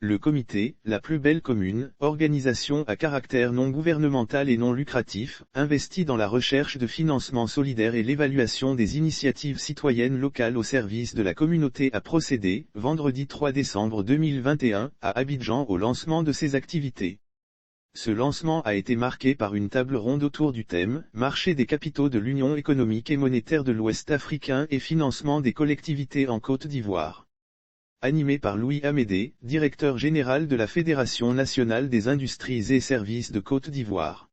Le comité, la plus belle commune, organisation à caractère non gouvernemental et non lucratif, investit dans la recherche de financement solidaire et l'évaluation des initiatives citoyennes locales au service de la communauté a procédé, vendredi 3 décembre 2021, à Abidjan au lancement de ses activités. Ce lancement a été marqué par une table ronde autour du thème « Marché des capitaux de l'Union économique et monétaire de l'Ouest africain et financement des collectivités en Côte d'Ivoire ». Animé par Louis Amédée, directeur général de la Fédération nationale des industries et services de Côte d'Ivoire.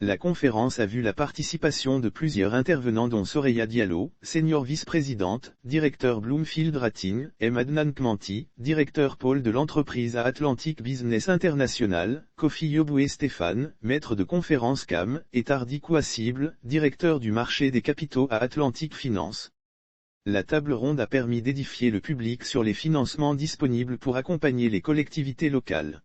La conférence a vu la participation de plusieurs intervenants dont Soraya Diallo, senior vice-présidente, directeur Bloomfield Rating, M. Adnan Kmanti, directeur pôle de l'entreprise à Atlantic Business International, Kofi Yoboué Stéphane, maître de conférence CAM, et Tardy Kouassible, directeur du marché des capitaux à Atlantic Finance. La table ronde a permis d'édifier le public sur les financements disponibles pour accompagner les collectivités locales.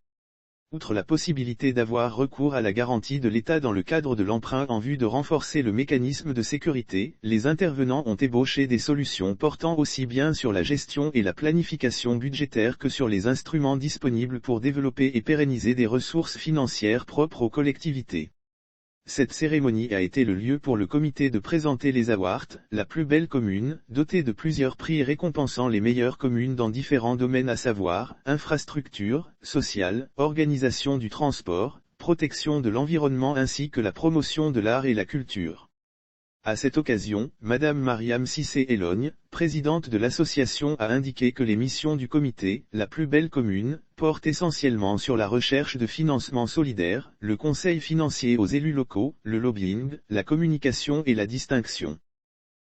Outre la possibilité d'avoir recours à la garantie de l'État dans le cadre de l'emprunt en vue de renforcer le mécanisme de sécurité, les intervenants ont ébauché des solutions portant aussi bien sur la gestion et la planification budgétaire que sur les instruments disponibles pour développer et pérenniser des ressources financières propres aux collectivités. Cette cérémonie a été le lieu pour le comité de présenter les awards, la plus belle commune, dotée de plusieurs prix récompensant les meilleures communes dans différents domaines à savoir, infrastructure, sociale, organisation du transport, protection de l'environnement ainsi que la promotion de l'art et la culture. À cette occasion, Madame Mariam Cissé Elogne, présidente de l'association a indiqué que les missions du comité, la plus belle commune, portent essentiellement sur la recherche de financement solidaire, le conseil financier aux élus locaux, le lobbying, la communication et la distinction.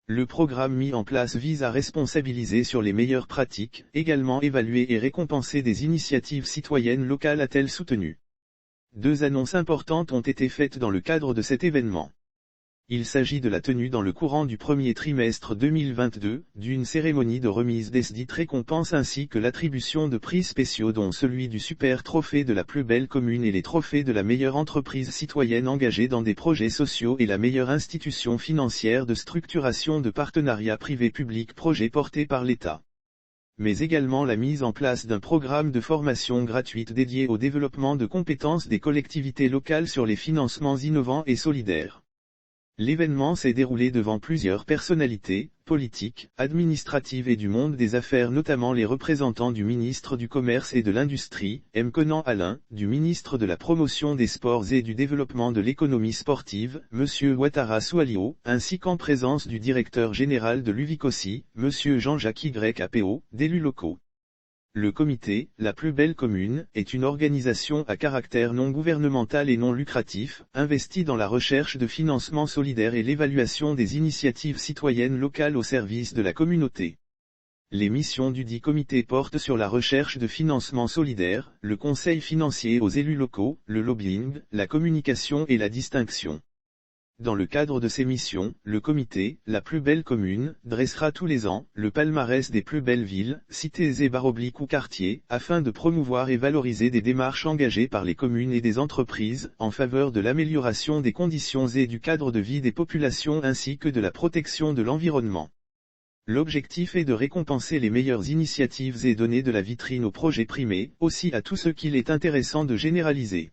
Le programme mis en place vise à responsabiliser sur les meilleures pratiques, également évaluer et récompenser des initiatives citoyennes locales a-t-elle soutenu. 2 annonces importantes ont été faites dans le cadre de cet événement. Il s'agit de la tenue dans le courant du premier trimestre 2022, d'une cérémonie de remise des dites récompenses ainsi que l'attribution de prix spéciaux dont celui du super trophée de la plus belle commune et les trophées de la meilleure entreprise citoyenne engagée dans des projets sociaux et la meilleure institution financière de structuration de partenariats privés-publics projets portés par l'État. Mais également la mise en place d'un programme de formation gratuite dédié au développement de compétences des collectivités locales sur les financements innovants et solidaires. L'événement s'est déroulé devant plusieurs personnalités, politiques, administratives et du monde des affaires notamment les représentants du ministre du Commerce et de l'Industrie, M. Conan Alain, du ministre de la Promotion des Sports et du Développement de l'économie sportive, M. Ouattara Soualio, ainsi qu'en présence du directeur général de l'UVICOSI, M. Jean-Jacques YAPO, d'élus locaux. Le comité, la plus belle commune, est une organisation à caractère non gouvernemental et non lucratif, investie dans la recherche de financement solidaire et l'évaluation des initiatives citoyennes locales au service de la communauté. Les missions du dit comité portent sur la recherche de financement solidaire, le conseil financier aux élus locaux, le lobbying, la communication et la distinction. Dans le cadre de ces missions, le comité, la plus belle commune, dressera tous les ans, le palmarès des plus belles villes, cités et / ou quartiers, afin de promouvoir et valoriser des démarches engagées par les communes et des entreprises, en faveur de l'amélioration des conditions et du cadre de vie des populations ainsi que de la protection de l'environnement. L'objectif est de récompenser les meilleures initiatives et donner de la vitrine aux projets primés, aussi à tous ceux qu'il est intéressant de généraliser.